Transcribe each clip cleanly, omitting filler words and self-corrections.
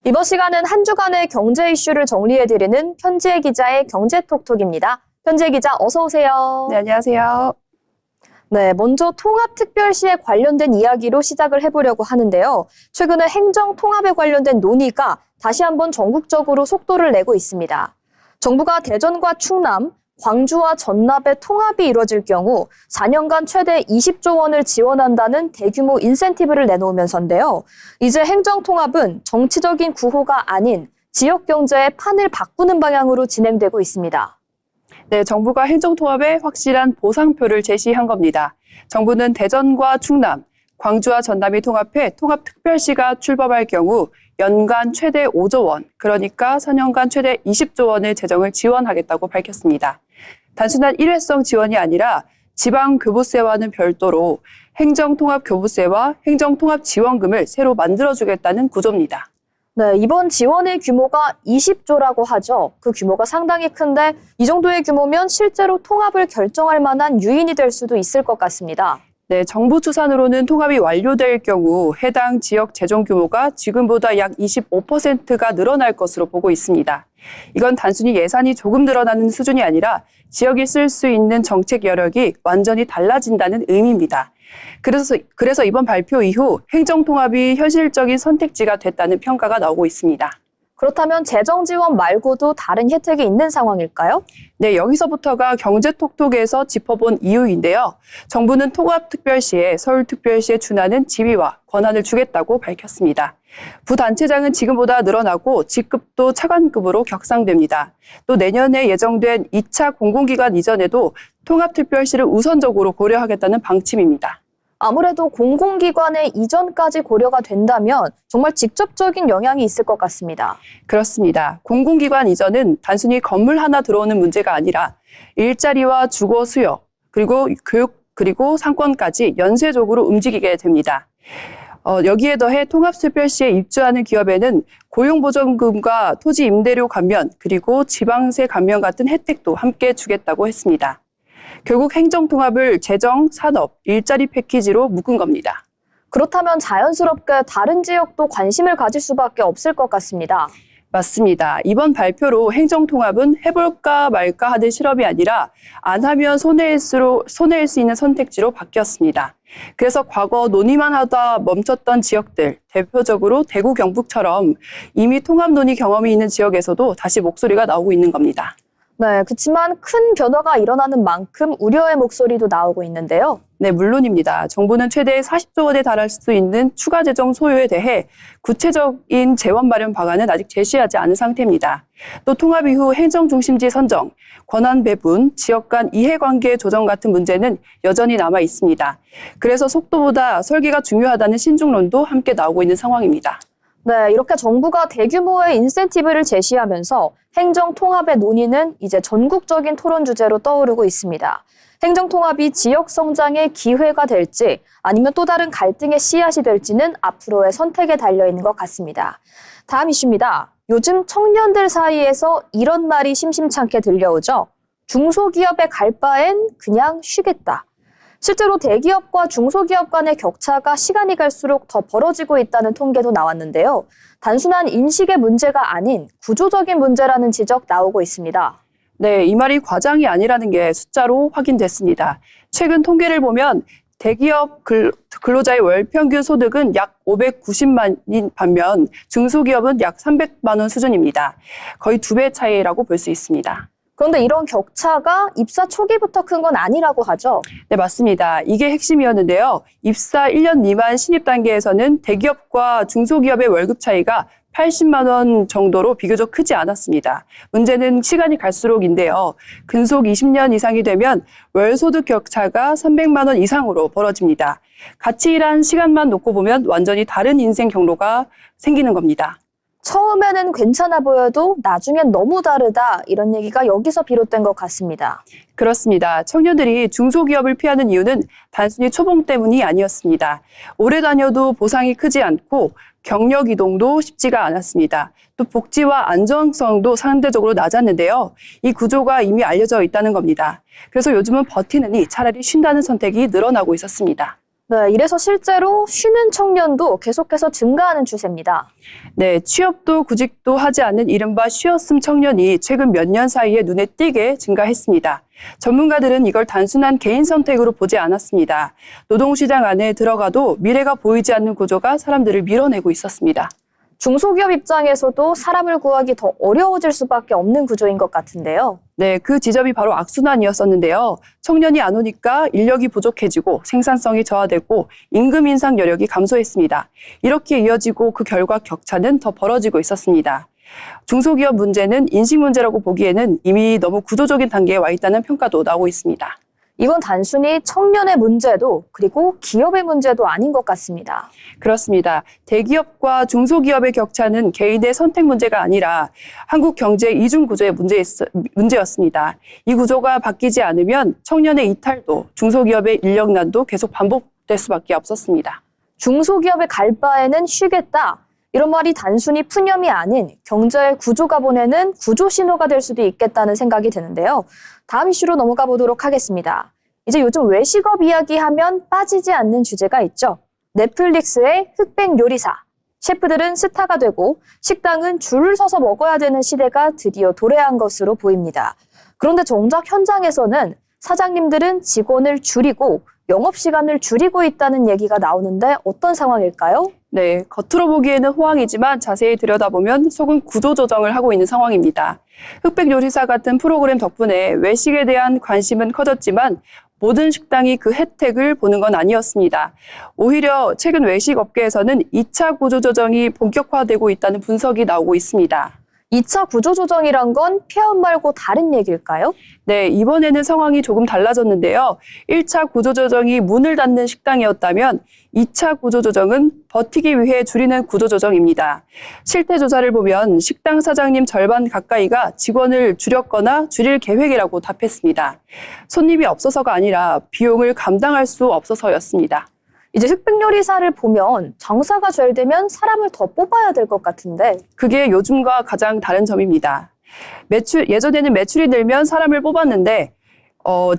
이번 시간은 한 주간의 경제 이슈를 정리해드리는 편지혜 기자의 경제톡톡입니다. 편지혜 기자 어서 오세요. 네, 안녕하세요. 네, 먼저 통합특별시에 관련된 이야기로 시작을 해보려고 하는데요. 최근에 행정통합에 관련된 논의가 다시 한번 전국적으로 속도를 내고 있습니다. 정부가 대전과 충남, 광주와 전납의 통합이 이뤄질 경우 4년간 최대 20조 원을 지원한다는 대규모 인센티브를 내놓으면서인데요. 이제 행정통합은 정치적인 구호가 아닌 지역 경제의 판을 바꾸는 방향으로 진행되고 있습니다. 네, 정부가 행정통합에 확실한 보상표를 제시한 겁니다. 정부는 대전과 충남, 광주와 전남이 통합해 통합특별시가 출범할 경우 연간 최대 5조 원, 그러니까 4년간 최대 20조 원의 재정을 지원하겠다고 밝혔습니다. 단순한 일회성 지원이 아니라 지방교부세와는 별도로 행정통합교부세와 행정통합지원금을 새로 만들어주겠다는 구조입니다. 네, 이번 지원의 규모가 20조라고 하죠. 그 규모가 상당히 큰데 이 정도의 규모면 실제로 통합을 결정할 만한 유인이 될 수도 있을 것 같습니다. 네, 정부 추산으로는 통합이 완료될 경우 해당 지역 재정 규모가 지금보다 약 25%가 늘어날 것으로 보고 있습니다. 이건 단순히 예산이 조금 늘어나는 수준이 아니라 지역이 쓸 수 있는 정책 여력이 완전히 달라진다는 의미입니다. 그래서 이번 발표 이후 행정통합이 현실적인 선택지가 됐다는 평가가 나오고 있습니다. 그렇다면 재정 지원 말고도 다른 혜택이 있는 상황일까요? 네, 여기서부터가 경제톡톡에서 짚어본 이유인데요. 정부는 통합특별시에 서울특별시에 준하는 지위와 권한을 주겠다고 밝혔습니다. 부단체장은 지금보다 늘어나고 직급도 차관급으로 격상됩니다. 또 내년에 예정된 2차 공공기관 이전에도 통합특별시를 우선적으로 고려하겠다는 방침입니다. 아무래도 공공기관의 이전까지 고려가 된다면 정말 직접적인 영향이 있을 것 같습니다. 그렇습니다. 공공기관 이전은 단순히 건물 하나 들어오는 문제가 아니라 일자리와 주거 수요, 그리고 교육, 그리고 상권까지 연쇄적으로 움직이게 됩니다. 여기에 더해 통합특별시에 입주하는 기업에는 고용보전금과 토지 임대료 감면, 그리고 지방세 감면 같은 혜택도 함께 주겠다고 했습니다. 결국 행정통합을 재정, 산업, 일자리 패키지로 묶은 겁니다. 그렇다면 자연스럽게 다른 지역도 관심을 가질 수밖에 없을 것 같습니다. 맞습니다. 이번 발표로 행정통합은 해볼까 말까 하는 실험이 아니라 안 하면 손해일 수 있는 선택지로 바뀌었습니다. 그래서 과거 논의만 하다 멈췄던 지역들, 대표적으로 대구 경북처럼 이미 통합 논의 경험이 있는 지역에서도 다시 목소리가 나오고 있는 겁니다. 네, 그렇지만 큰 변화가 일어나는 만큼 우려의 목소리도 나오고 있는데요. 네, 물론입니다. 정부는 최대 40조 원에 달할 수 있는 추가 재정 소요에 대해 구체적인 재원 마련 방안은 아직 제시하지 않은 상태입니다. 또 통합 이후 행정 중심지 선정, 권한 배분, 지역 간 이해관계 조정 같은 문제는 여전히 남아 있습니다. 그래서 속도보다 설계가 중요하다는 신중론도 함께 나오고 있는 상황입니다. 네, 이렇게 정부가 대규모의 인센티브를 제시하면서 행정통합의 논의는 이제 전국적인 토론 주제로 떠오르고 있습니다. 행정통합이 지역 성장의 기회가 될지 아니면 또 다른 갈등의 씨앗이 될지는 앞으로의 선택에 달려있는 것 같습니다. 다음 이슈입니다. 요즘 청년들 사이에서 이런 말이 심심찮게 들려오죠. 중소기업에 갈 바엔 그냥 쉬겠다. 실제로 대기업과 중소기업 간의 격차가 시간이 갈수록 더 벌어지고 있다는 통계도 나왔는데요. 단순한 인식의 문제가 아닌 구조적인 문제라는 지적 나오고 있습니다. 네, 이 말이 과장이 아니라는 게 숫자로 확인됐습니다. 최근 통계를 보면 대기업 근로자의 월 평균 소득은 약 590만인 반면 중소기업은 약 300만 원 수준입니다. 거의 2배 차이라고 볼 수 있습니다. 그런데 이런 격차가 입사 초기부터 큰 건 아니라고 하죠? 네, 맞습니다. 이게 핵심이었는데요. 입사 1년 미만 신입 단계에서는 대기업과 중소기업의 월급 차이가 80만 원 정도로 비교적 크지 않았습니다. 문제는 시간이 갈수록인데요. 근속 20년 이상이 되면 월소득 격차가 300만 원 이상으로 벌어집니다. 같이 일한 시간만 놓고 보면 완전히 다른 인생 경로가 생기는 겁니다. 처음에는 괜찮아 보여도 나중엔 너무 다르다 이런 얘기가 여기서 비롯된 것 같습니다. 그렇습니다. 청년들이 중소기업을 피하는 이유는 단순히 초봉 때문이 아니었습니다. 오래 다녀도 보상이 크지 않고 경력 이동도 쉽지가 않았습니다. 또 복지와 안정성도 상대적으로 낮았는데요. 이 구조가 이미 알려져 있다는 겁니다. 그래서 요즘은 버티느니 차라리 쉰다는 선택이 늘어나고 있었습니다. 네, 이래서 실제로 쉬는 청년도 계속해서 증가하는 추세입니다. 네, 취업도 구직도 하지 않는 이른바 쉬었음 청년이 최근 몇 년 사이에 눈에 띄게 증가했습니다. 전문가들은 이걸 단순한 개인 선택으로 보지 않았습니다. 노동시장 안에 들어가도 미래가 보이지 않는 구조가 사람들을 밀어내고 있었습니다. 중소기업 입장에서도 사람을 구하기 더 어려워질 수밖에 없는 구조인 것 같은데요. 네, 그 지점이 바로 악순환이었었는데요. 청년이 안 오니까 인력이 부족해지고 생산성이 저하되고 임금 인상 여력이 감소했습니다. 이렇게 이어지고 그 결과 격차는 더 벌어지고 있었습니다. 중소기업 문제는 인식 문제라고 보기에는 이미 너무 구조적인 단계에 와 있다는 평가도 나오고 있습니다. 이건 단순히 청년의 문제도 그리고 기업의 문제도 아닌 것 같습니다. 그렇습니다. 대기업과 중소기업의 격차는 개인의 선택 문제가 아니라 한국 경제 이중 구조의 문제였습니다. 이 구조가 바뀌지 않으면 청년의 이탈도 중소기업의 인력난도 계속 반복될 수밖에 없었습니다. 중소기업의 갈 바에는 쉬겠다. 이런 말이 단순히 푸념이 아닌 경제 구조가 보내는 구조 신호가 될 수도 있겠다는 생각이 드는데요. 다음 이슈로 넘어가 보도록 하겠습니다. 이제 요즘 외식업 이야기하면 빠지지 않는 주제가 있죠. 넷플릭스의 흑백 요리사. 셰프들은 스타가 되고 식당은 줄을 서서 먹어야 되는 시대가 드디어 도래한 것으로 보입니다. 그런데 정작 현장에서는 사장님들은 직원을 줄이고 영업시간을 줄이고 있다는 얘기가 나오는데 어떤 상황일까요? 네, 겉으로 보기에는 호황이지만 자세히 들여다보면 속은 구조조정을 하고 있는 상황입니다. 흑백 요리사 같은 프로그램 덕분에 외식에 대한 관심은 커졌지만 모든 식당이 그 혜택을 보는 건 아니었습니다. 오히려 최근 외식 업계에서는 2차 구조조정이 본격화되고 있다는 분석이 나오고 있습니다. 2차 구조조정이란 건 폐업 말고 다른 얘기일까요? 네, 이번에는 상황이 조금 달라졌는데요. 1차 구조조정이 문을 닫는 식당이었다면 2차 구조조정은 버티기 위해 줄이는 구조조정입니다. 실태조사를 보면 식당 사장님 절반 가까이가 직원을 줄였거나 줄일 계획이라고 답했습니다. 손님이 없어서가 아니라 비용을 감당할 수 없어서였습니다. 이제 흑백 요리사를 보면 장사가 잘 되면 사람을 더 뽑아야 될 것 같은데 그게 요즘과 가장 다른 점입니다. 예전에는 매출이 늘면 사람을 뽑았는데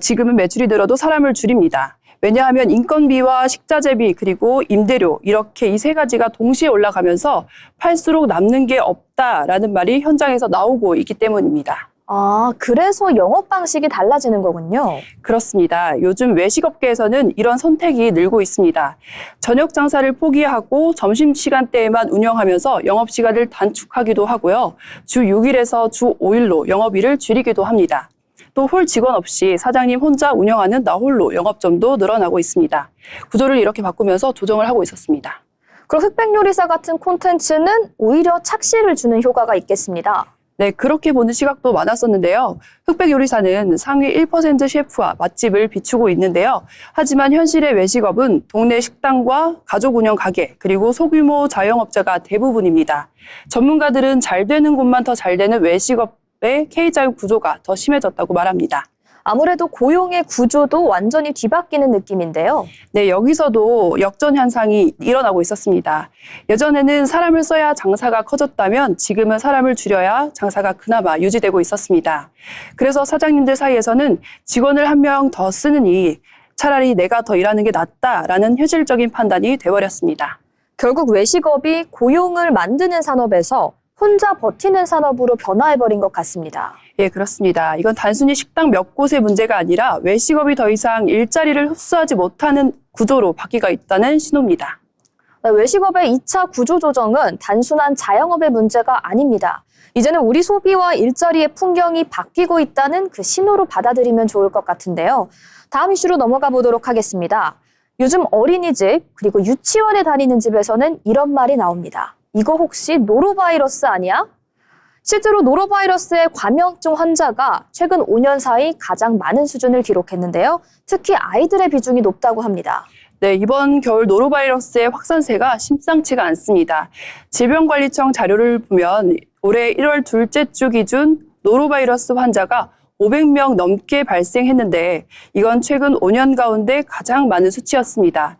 지금은 매출이 늘어도 사람을 줄입니다. 왜냐하면 인건비와 식자재비 그리고 임대료 이렇게 이 세 가지가 동시에 올라가면서 팔수록 남는 게 없다라는 말이 현장에서 나오고 있기 때문입니다. 아, 그래서 영업 방식이 달라지는 거군요. 그렇습니다. 요즘 외식업계에서는 이런 선택이 늘고 있습니다. 저녁 장사를 포기하고 점심시간대에만 운영하면서 영업시간을 단축하기도 하고요. 주 6일에서 주 5일로 영업일을 줄이기도 합니다. 또 홀 직원 없이 사장님 혼자 운영하는 나홀로 영업점도 늘어나고 있습니다. 구조를 이렇게 바꾸면서 조정을 하고 있었습니다. 그럼 흑백 요리사 같은 콘텐츠는 오히려 착시를 주는 효과가 있겠습니다. 네, 그렇게 보는 시각도 많았었는데요. 흑백 요리사는 상위 1% 셰프와 맛집을 비추고 있는데요. 하지만 현실의 외식업은 동네 식당과 가족 운영 가게, 그리고 소규모 자영업자가 대부분입니다. 전문가들은 잘 되는 곳만 더 잘 되는 외식업의 K자유 구조가 더 심해졌다고 말합니다. 아무래도 고용의 구조도 완전히 뒤바뀌는 느낌인데요. 네, 여기서도 역전 현상이 일어나고 있었습니다. 예전에는 사람을 써야 장사가 커졌다면 지금은 사람을 줄여야 장사가 그나마 유지되고 있었습니다. 그래서 사장님들 사이에서는 직원을 한 명 더 쓰느니 차라리 내가 더 일하는 게 낫다라는 현실적인 판단이 돼버렸습니다. 결국 외식업이 고용을 만드는 산업에서 혼자 버티는 산업으로 변화해버린 것 같습니다. 예, 그렇습니다. 이건 단순히 식당 몇 곳의 문제가 아니라 외식업이 더 이상 일자리를 흡수하지 못하는 구조로 바뀌고 있다는 신호입니다. 외식업의 2차 구조조정은 단순한 자영업의 문제가 아닙니다. 이제는 우리 소비와 일자리의 풍경이 바뀌고 있다는 그 신호로 받아들이면 좋을 것 같은데요. 다음 이슈로 넘어가 보도록 하겠습니다. 요즘 어린이집 그리고 유치원에 다니는 집에서는 이런 말이 나옵니다. 이거 혹시 노로바이러스 아니야? 실제로 노로바이러스의 감염증 환자가 최근 5년 사이 가장 많은 수준을 기록했는데요. 특히 아이들의 비중이 높다고 합니다. 네, 이번 겨울 노로바이러스의 확산세가 심상치가 않습니다. 질병관리청 자료를 보면 올해 1월 둘째 주 기준 노로바이러스 환자가 500명 넘게 발생했는데 이건 최근 5년 가운데 가장 많은 수치였습니다.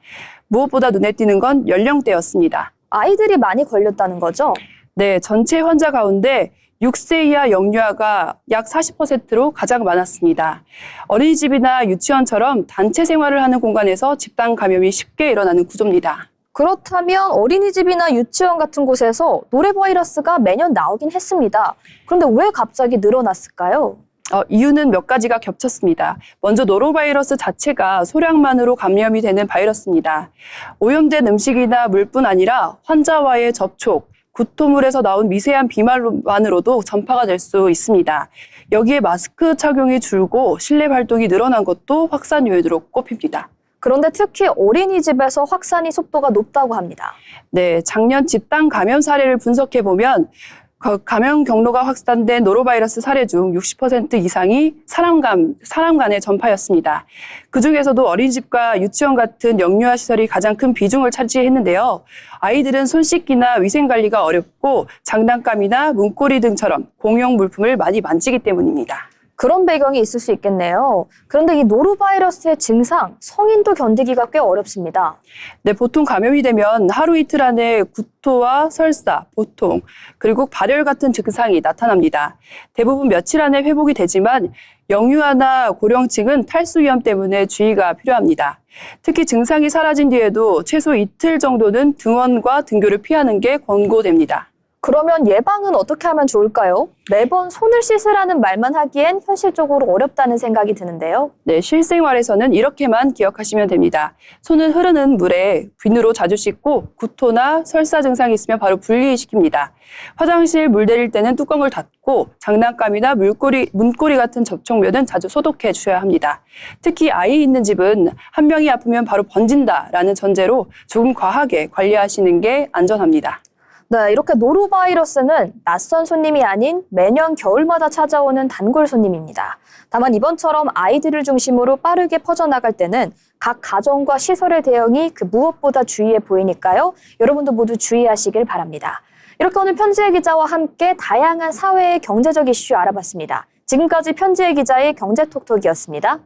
무엇보다 눈에 띄는 건 연령대였습니다. 아이들이 많이 걸렸다는 거죠? 네, 전체 환자 가운데 6세 이하 영유아가 약 40%로 가장 많았습니다. 어린이집이나 유치원처럼 단체 생활을 하는 공간에서 집단 감염이 쉽게 일어나는 구조입니다. 그렇다면 어린이집이나 유치원 같은 곳에서 노래바이러스가 매년 나오긴 했습니다. 그런데 왜 갑자기 늘어났을까요? 이유는 몇 가지가 겹쳤습니다. 먼저 노로바이러스 자체가 소량만으로 감염이 되는 바이러스입니다. 오염된 음식이나 물뿐 아니라 환자와의 접촉, 구토물에서 나온 미세한 비말만으로도 전파가 될 수 있습니다. 여기에 마스크 착용이 줄고 실내 활동이 늘어난 것도 확산 요인으로 꼽힙니다. 그런데 특히 어린이집에서 확산이 속도가 높다고 합니다. 네, 작년 집단 감염 사례를 분석해보면 감염 경로가 확산된 노로바이러스 사례 중 60% 이상이 사람 간의 전파였습니다. 그중에서도 어린이집과 유치원 같은 영유아 시설이 가장 큰 비중을 차지했는데요. 아이들은 손 씻기나 위생 관리가 어렵고 장난감이나 문고리 등처럼 공용 물품을 많이 만지기 때문입니다. 그런 배경이 있을 수 있겠네요. 그런데 이 노로바이러스의 증상, 성인도 견디기가 꽤 어렵습니다. 네, 보통 감염이 되면 하루 이틀 안에 구토와 설사, 보통, 그리고 발열 같은 증상이 나타납니다. 대부분 며칠 안에 회복이 되지만 영유아나 고령층은 탈수 위험 때문에 주의가 필요합니다. 특히 증상이 사라진 뒤에도 최소 이틀 정도는 등원과 등교를 피하는 게 권고됩니다. 그러면 예방은 어떻게 하면 좋을까요? 매번 손을 씻으라는 말만 하기엔 현실적으로 어렵다는 생각이 드는데요. 네, 실생활에서는 이렇게만 기억하시면 됩니다. 손은 흐르는 물에 비누로 자주 씻고 구토나 설사 증상이 있으면 바로 분리시킵니다. 화장실 물 내릴 때는 뚜껑을 닫고 장난감이나 문고리 같은 접촉면은 자주 소독해 주셔야 합니다. 특히 아이 있는 집은 한 명이 아프면 바로 번진다라는 전제로 조금 과하게 관리하시는 게 안전합니다. 네, 이렇게 노로바이러스는 낯선 손님이 아닌 매년 겨울마다 찾아오는 단골 손님입니다. 다만 이번처럼 아이들을 중심으로 빠르게 퍼져나갈 때는 각 가정과 시설의 대응이 그 무엇보다 주의해 보이니까요. 여러분도 모두 주의하시길 바랍니다. 이렇게 오늘 편지의 기자와 함께 다양한 사회의 경제적 이슈 알아봤습니다. 지금까지 편지의 기자의 경제톡톡이었습니다.